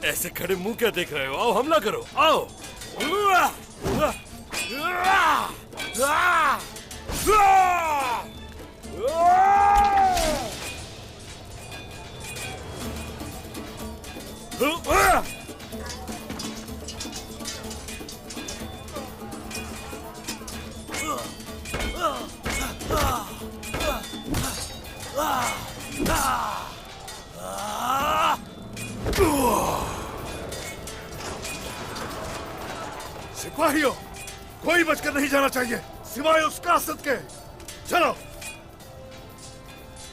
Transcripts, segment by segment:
ऐसे खड़े मुंह क्या देख रहे हो? आओ हमला करो, आओ। सिपाहियों, कोई बचकर नहीं जाना चाहिए सिवाय उस कासिद के। चलो।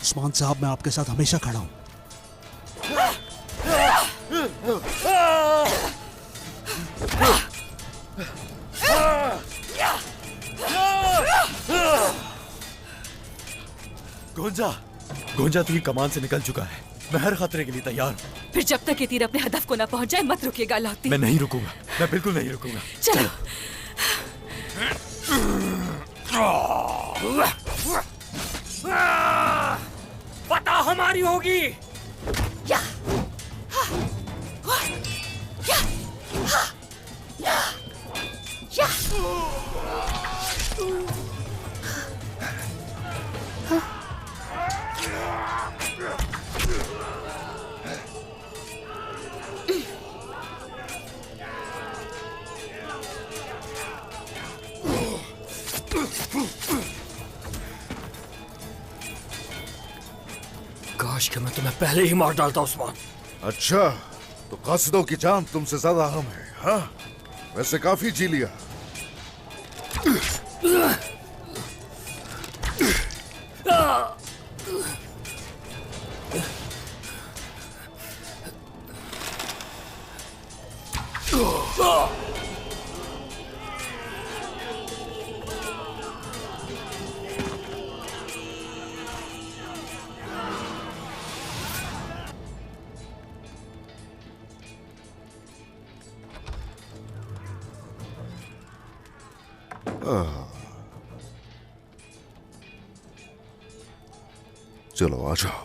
उस्मान साहब, मैं आपके साथ हमेशा खड़ा हूं। गोंजा, गोंजा तू कमान से निकल चुका है। मैं हर खतरे के लिए तैयार हूँ। फिर जब तक ये तीर अपने हदफ को न पहुंच जाए मत रुकिएगा अलाउद्दीन। मैं नहीं रुकूंगा, मैं बिल्कुल नहीं रुकूंगा। चलो। फतह हमारी होगी। या। काश कि मैं तुम्हें पहले ही मार डालता उस्मान। अच्छा, तो कासिदों की जान तुमसे ज्यादा अहम है, हाँ? वैसे काफी जी लिया। चलो आ जाओ।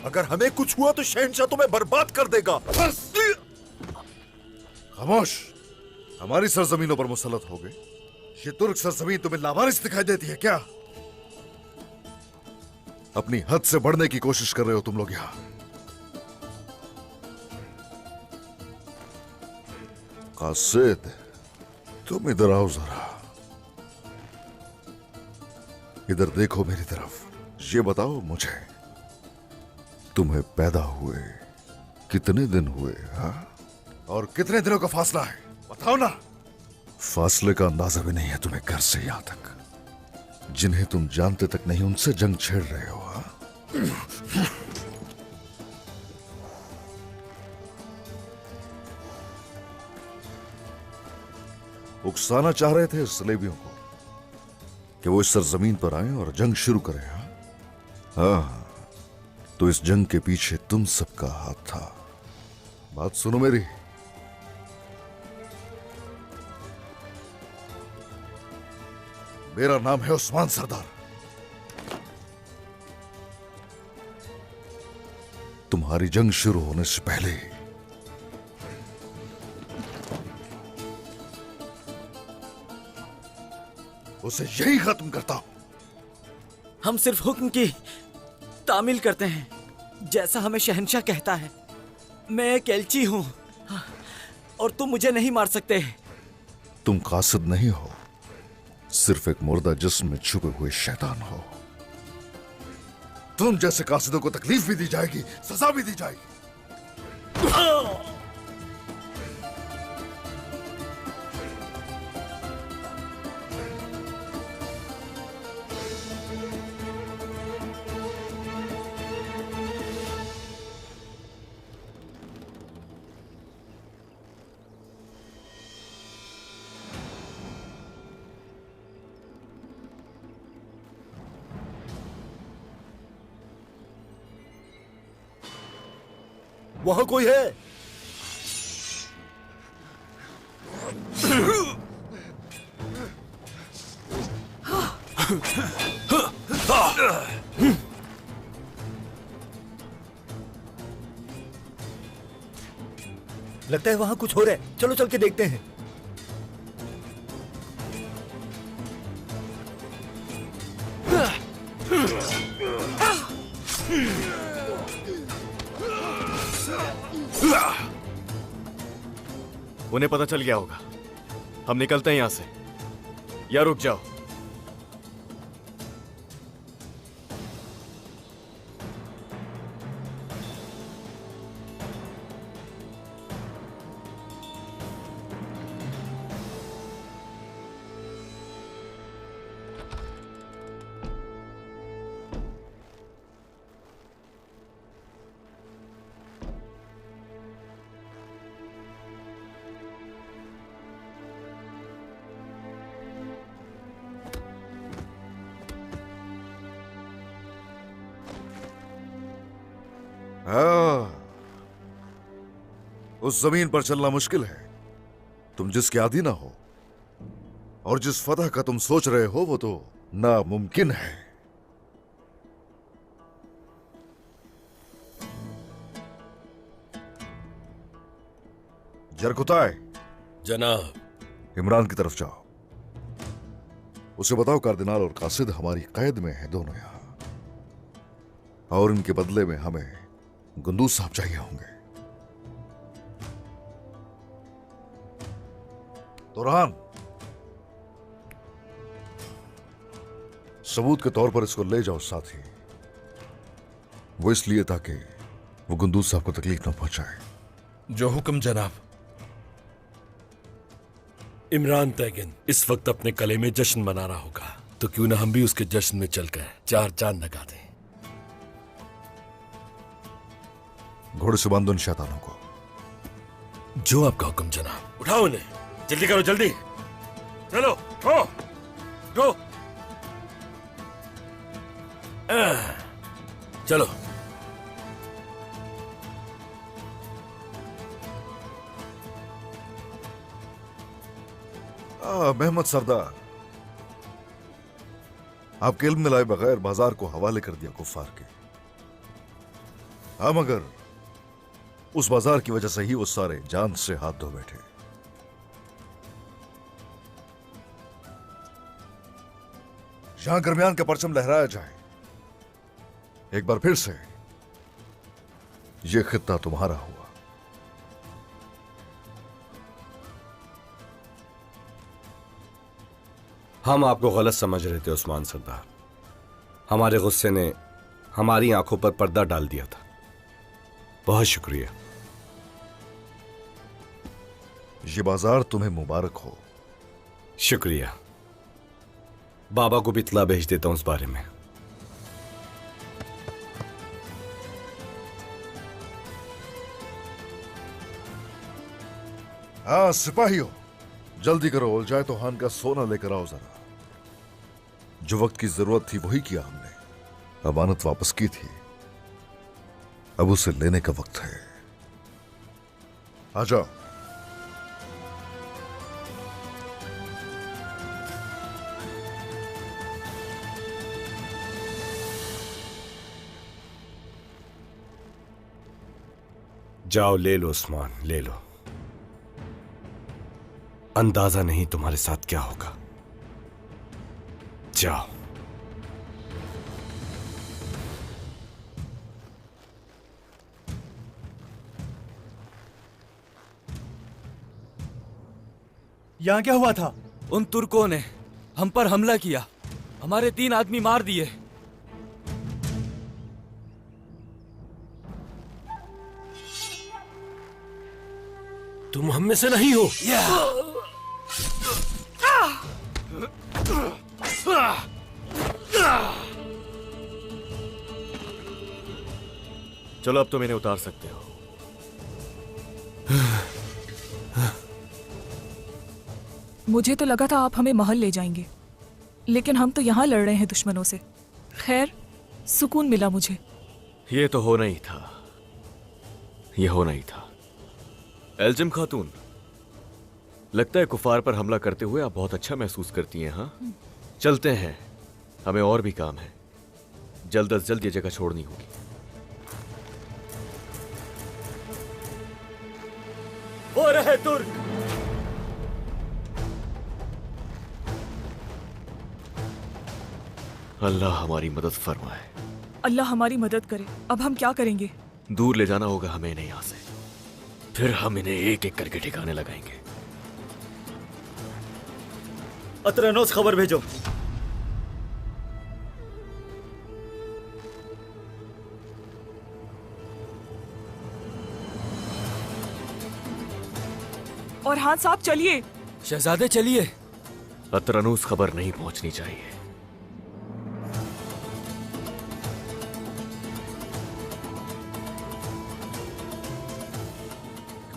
अगर हमें कुछ हुआ तो शहंशाह तुम्हें बर्बाद कर देगा। खामोश। हमारी सरजमीनों पर मुसल्लत हो गए। ये तुर्क सरजमीन तुम्हें लावारिस दिखाई देती है क्या? अपनी हद से बढ़ने की कोशिश कर रहे हो तुम लोग यहां। कासिद, तुम इधर आओ जरा। इधर देखो मेरी तरफ। ये बताओ मुझे, तुम्हें पैदा हुए कितने दिन हुए, हाँ? और कितने दिनों का फासला है, बताओ ना। फासले का अंदाजा भी नहीं है तुम्हें घर से यहां तक। जिन्हें तुम जानते तक नहीं उनसे जंग छेड़ रहे हो, हाँ? उकसाना चाह रहे थे सलेबियों को कि वो इस सरजमीन पर आए और जंग शुरू करें, हाँ? हाँ, तो इस जंग के पीछे तुम सबका हाथ था। बात सुनो मेरी। मेरा नाम है उस्मान सरदार। तुम्हारी जंग शुरू होने से पहले उसे यही खत्म करता हूं। हम सिर्फ हुक्म की तामील करते हैं जैसा हमें शहंशाह कहता है। मैं एक एलची हूं और तुम मुझे नहीं मार सकते। तुम कासिद नहीं हो, सिर्फ एक मुर्दा जिस्म में छुपे हुए शैतान हो। तुम जैसे कासिदों को तकलीफ भी दी जाएगी, सजा भी दी जाएगी। वहां कोई है। लगता है वहां कुछ हो रहा है, चलो चल के देखते हैं। उन्हें पता चल गया होगा। हम निकलते हैं यहां से, या रुक जाओ। हाँ, उस जमीन पर चलना मुश्किल है। तुम जिसके आदी ना हो और जिस फतह का तुम सोच रहे हो वो तो नामुमकिन है। जरकुताय, जनाब। इमरान की तरफ जाओ, उसे बताओ कार्दिनाल और कासिद हमारी कैद में है दोनों यहां, और इनके बदले में हमें गुंदूज साहब चाहिए होंगे। तुरहान, सबूत के तौर पर इसको ले जाओ साथ ही। वो इसलिए ताकि वो गुंदूज साहब को तकलीफ न पहुंचाए। जो हुक्म जनाब। इमरान तैगिन इस वक्त अपने कले में जश्न मना रहा होगा, तो क्यों ना हम भी उसके जश्न में चलकर 4 चांद लगा दें। घोड़े से बांधो इन शैतानों को। जो आपका हुक्म जनाब। उठाओ उन्हें, जल्दी करो, जल्दी चलो। उठो, चलो। मेहमद सरदार, आपके इल्म में लाए बगैर बाजार को हवाले कर दिया कुफ्फार के। हाँ, मगर उस बाजार की वजह से ही वो सारे जान से हाथ धो बैठे। यहां दरमियान का परचम लहराया जाए। एक बार फिर से ये खित्ता तुम्हारा हुआ। हम आपको गलत समझ रहे थे उस्मान सरदार। हमारे गुस्से ने हमारी आंखों पर पर्दा डाल दिया था। बहुत शुक्रिया। ये बाजार तुम्हें मुबारक हो। शुक्रिया। बाबा को भी इत्तला भेज देता हूं इस बारे में। हाँ सिपाहियों, जल्दी करो, उलझाए तो हान का सोना लेकर आओ जरा। जो वक्त की जरूरत थी वही किया हमने। अमानत वापस की थी, अब उसे लेने का वक्त है। आ जाओ। जाओ, ले लो उस्मान, ले लो। अंदाजा नहीं तुम्हारे साथ क्या होगा। जाओ। यहां क्या हुआ था? उन तुर्कों ने हम पर हमला किया, हमारे 3 आदमी मार दिए। तुम हम में से नहीं हो। चलो, अब तुम इन्हें उतार सकते हो। मुझे तो लगा था आप हमें महल ले जाएंगे, लेकिन हम तो यहाँ लड़ रहे हैं दुश्मनों से। खैर, सुकून मिला मुझे। ये तो होना ही था। यह होना ही था। एल्जिम खातून, लगता है कुफार पर हमला करते हुए आप बहुत अच्छा महसूस करती हैं। हाँ, चलते हैं, हमें और भी काम है। जल्द अज जल्द ये जगह छोड़नी होगी। वो रहे तुर्क। अल्लाह हमारी मदद फरमाए। अल्लाह हमारी मदद करे। अब हम क्या करेंगे? दूर ले जाना होगा हमें इन्हें यहां से, फिर हम इन्हें एक एक करके ठिकाने लगाएंगे। अतरनोस, खबर भेजो। और हाथ साहब चलिए। शहजादे चलिए। अतरनूस खबर नहीं पहुंचनी चाहिए।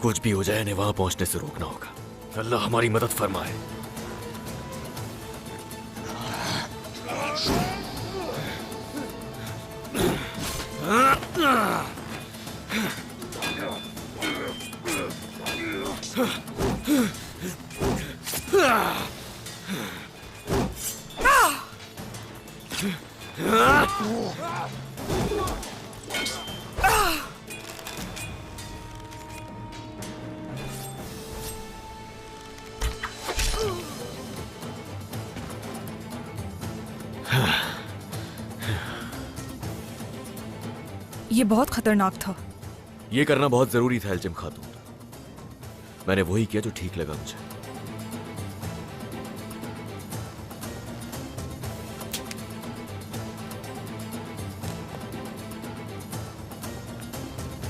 कुछ भी हो जाए, इन्हें वहां पहुंचने से रोकना होगा। अल्लाह हमारी मदद फरमाए। ये बहुत खतरनाक था। ये करना बहुत जरूरी था एल्जिम खातून। मैंने वही किया जो ठीक लगा मुझे।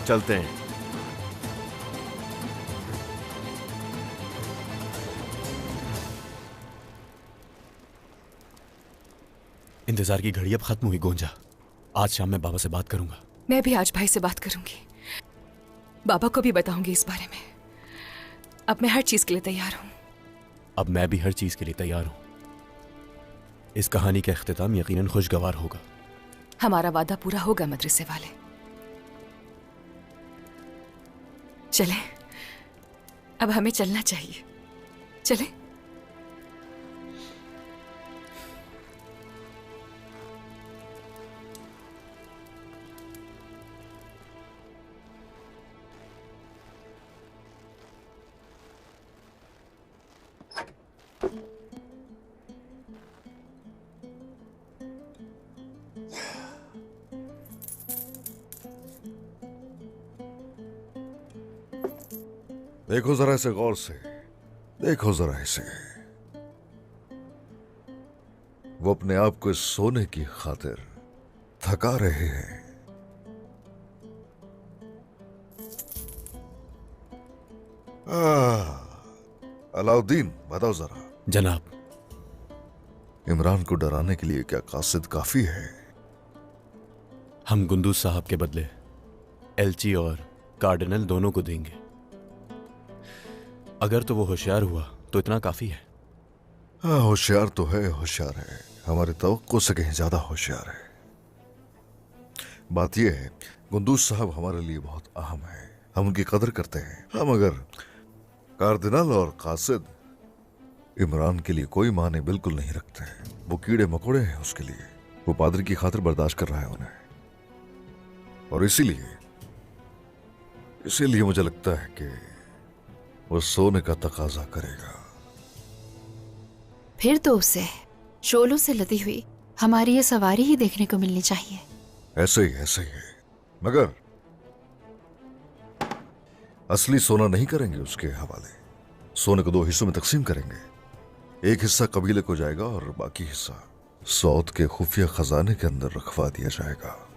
चलते हैं। इंतजार की घड़ी अब खत्म हुई गोंजा। आज शाम मैं बाबा से बात करूंगा। मैं भी आज भाई से बात करूंगी। बाबा को भी बताऊंगी इस बारे में। अब मैं हर चीज के लिए तैयार हूं। अब मैं भी हर चीज के लिए तैयार हूं। इस कहानी का इख्तिताम यकीनन खुशगवार होगा। हमारा वादा पूरा होगा मदरसे वाले। चले, अब हमें चलना चाहिए। चले। देखो जरा इसे गौर से, देखो जरा इसे। वो अपने आप को इस सोने की खातिर थका रहे हैं। अलाउद्दीन, बताओ जरा, जनाब, इमरान को डराने के लिए क्या कासिद काफी है? हम गुंदूज साहब के बदले एलची और कार्डिनल दोनों को देंगे। अगर तो वो होशियार हुआ तो इतना काफी है। हाँ, होशियार तो है, होशियार है, हमारी तवक्को से कहीं ज्यादा होशियार है। बात यह है, गुंदूज साहब हमारे लिए बहुत अहम है, हम उनकी कदर करते हैं। हम अगर कार्दिनल और कासिद इमरान के लिए कोई माने बिल्कुल नहीं रखते हैं। वो कीड़े मकोड़े हैं उसके लिए। वो पादरी की खातिर बर्दाश्त कर रहा है उन्हें, और इसीलिए मुझे लगता है कि वो सोने का तकाजा करेगा। फिर तो उसे शोलों से लदी हुई हमारी ये सवारी ही देखने को मिलनी चाहिए। ऐसे ही है, मगर असली सोना नहीं करेंगे उसके हवाले। सोने को 2 हिस्सों में तकसीम करेंगे। एक हिस्सा कबीले को जाएगा और बाकी हिस्सा सौद के खुफिया खजाने के अंदर रखवा दिया जाएगा।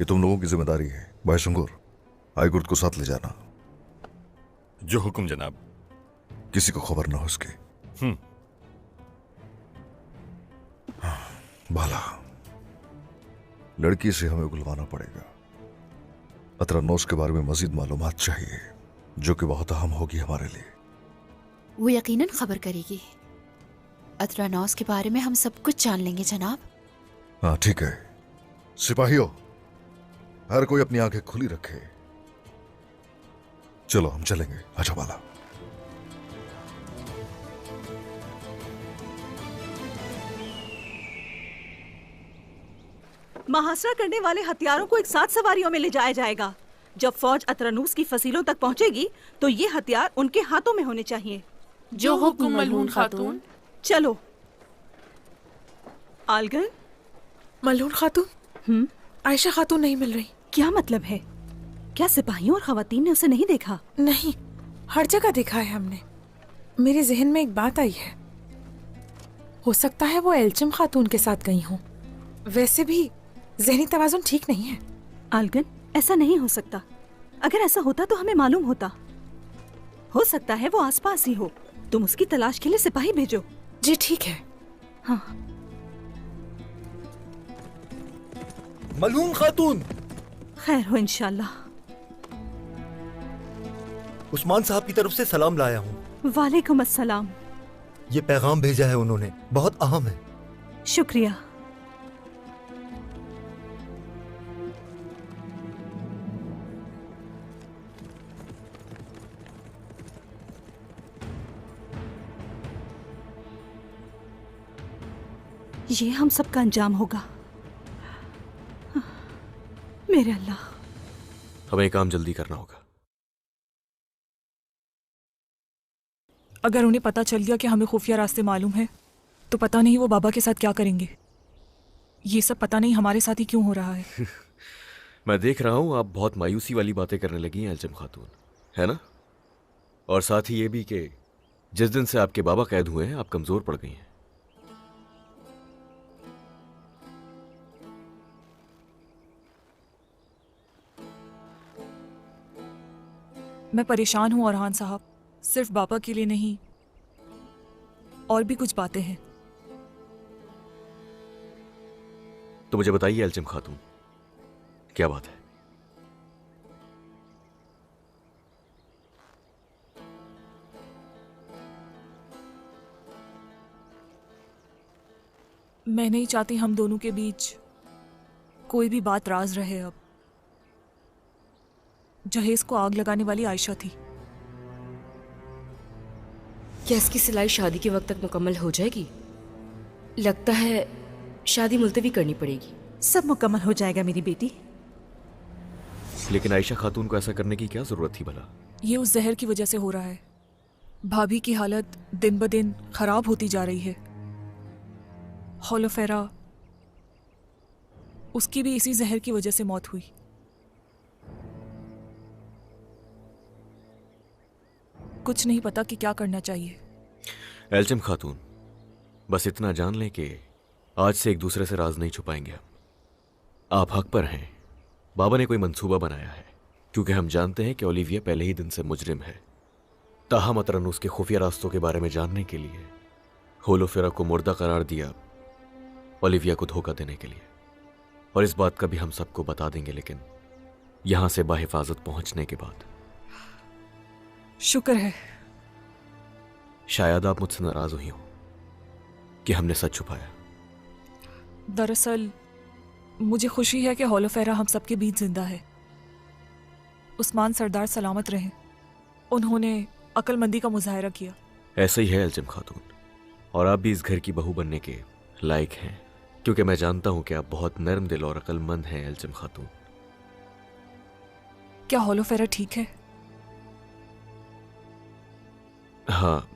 ये तुम लोगों की जिम्मेदारी है। भाई शंगूर, आईगुर्द को साथ ले जाना। जो हुक्म जनाब। किसी को खबर ना हो उसकी। बाला, लड़की से हमें उगलवाना पड़ेगा। अतरनोस के बारे में मजीद मालूमात चाहिए, जो कि बहुत अहम होगी हमारे लिए। वो यकीनन खबर करेगी। अतरनोस के बारे में हम सब कुछ जान लेंगे जनाब। हाँ ठीक है। सिपाहियों, हर कोई अपनी आंखें खुली रखे। चलो हम चलेंगे। अच्छा वाला, महासरा करने वाले हथियारों को एक साथ सवारियों में ले जाया जाएगा। जब फौज अतरनूस की फसीलों तक पहुंचेगी तो ये हथियार उनके हाथों में होने चाहिए। जो हुक्म मलहून खातून। चलो। आलगर। मलहून खातून। आयशा खातून नहीं मिल रही। क्या मतलब है? क्या सिपाहियों और खवातीन ने उसे नहीं देखा? नहीं, हर जगह देखा है हमने। मेरे जहन में एक बात आई है, हो सकता है वो एल्चिम खातून के साथ गई हूँ। वैसे भी जहनी तवाजुन ठीक नहीं है। आलगन, ऐसा नहीं हो सकता। अगर ऐसा होता तो हमें मालूम होता। हो सकता है वो आसपास ही हो। तुम उसकी तलाश के लिए सिपाही भेजो। जी ठीक है। हाँ। मलहून खातून। खैर हो इंशाल्लाह। उस्मान साहब की तरफ से सलाम लाया हूँ। वालेकुम अस्सलाम। ये पैगाम भेजा है उन्होंने, बहुत अहम है। शुक्रिया। ये हम सबका अंजाम होगा। मेरे अल्लाह। हमें काम जल्दी करना होगा। अगर उन्हें पता चल गया कि हमें खुफिया रास्ते मालूम है तो पता नहीं वो बाबा के साथ क्या करेंगे। ये सब पता नहीं हमारे साथ ही क्यों हो रहा है। मैं देख रहा हूँ आप बहुत मायूसी वाली बातें करने लगी हैं एल्चिम खातून, है ना? और साथ ही ये भी कि जिस दिन से आपके बाबा कैद हुए हैं आप कमजोर पड़ गई हैं। मैं परेशान हूँ औरहान साहब, सिर्फ बाबा के लिए नहीं, और भी कुछ बातें हैं। तो मुझे बताइए एल्चिम खातून, क्या बात है? मैं नहीं चाहती हम दोनों के बीच कोई भी बात राज रहे। अब जहेज को आग लगाने वाली आयशा थी। क्या इसकी सिलाई शादी के वक्त तक मुकम्मल हो जाएगी? लगता है शादी मुलतवी करनी पड़ेगी। सब मुकम्मल हो जाएगा मेरी बेटी। लेकिन आयशा खातून को ऐसा करने की क्या जरूरत थी भला? ये उस जहर की वजह से हो रहा है। भाभी की हालत दिन ब दिन खराब होती जा रही है। होलोफेरा, उसकी भी इसी जहर की वजह से मौत हुई। कुछ नहीं पता कि क्या करना चाहिए। एल्चिम खातून, बस इतना जान लें कि आज से एक दूसरे से राज नहीं छुपाएंगे हम। आप हक पर हैं। बाबा ने कोई मंसूबा बनाया है, क्योंकि हम जानते हैं कि ओलिविया पहले ही दिन से मुजरिम है। ताहम अतरनूस के खुफिया रास्तों के बारे में जानने के लिए होलोफेरा को मुर्दा करार दिया, ओलिविया को धोखा देने के लिए। और इस बात का भी हम सबको बता देंगे, लेकिन यहां से बाहिफाजत पहुंचने के बाद। शुक्र है। शायद आप मुझसे नाराज हुई हो कि हमने सच छुपाया। दरअसल मुझे खुशी है कि होलोफेरा हम सबके बीच जिंदा है। उस्मान सरदार सलामत रहे। उन्होंने अक्लमंदी का मुजाहरा किया। ऐसा ही है एल्चिम खातून, और आप भी इस घर की बहू बनने के लायक हैं, क्योंकि मैं जानता हूं कि आप बहुत नर्म दिल और अक्लमंद हैं एल्चिम खातून। क्या होलोफेरा ठीक है? हाँ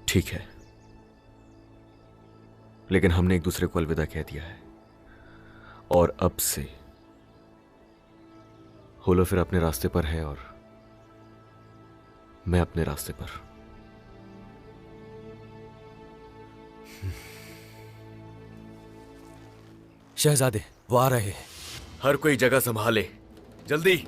ठीक है, लेकिन हमने एक दूसरे को अलविदा कह दिया है, और अब से होलोफेरा अपने रास्ते पर है और मैं अपने रास्ते पर। शहजादे, वो आ रहे हैं। हर कोई जगह संभाले, जल्दी।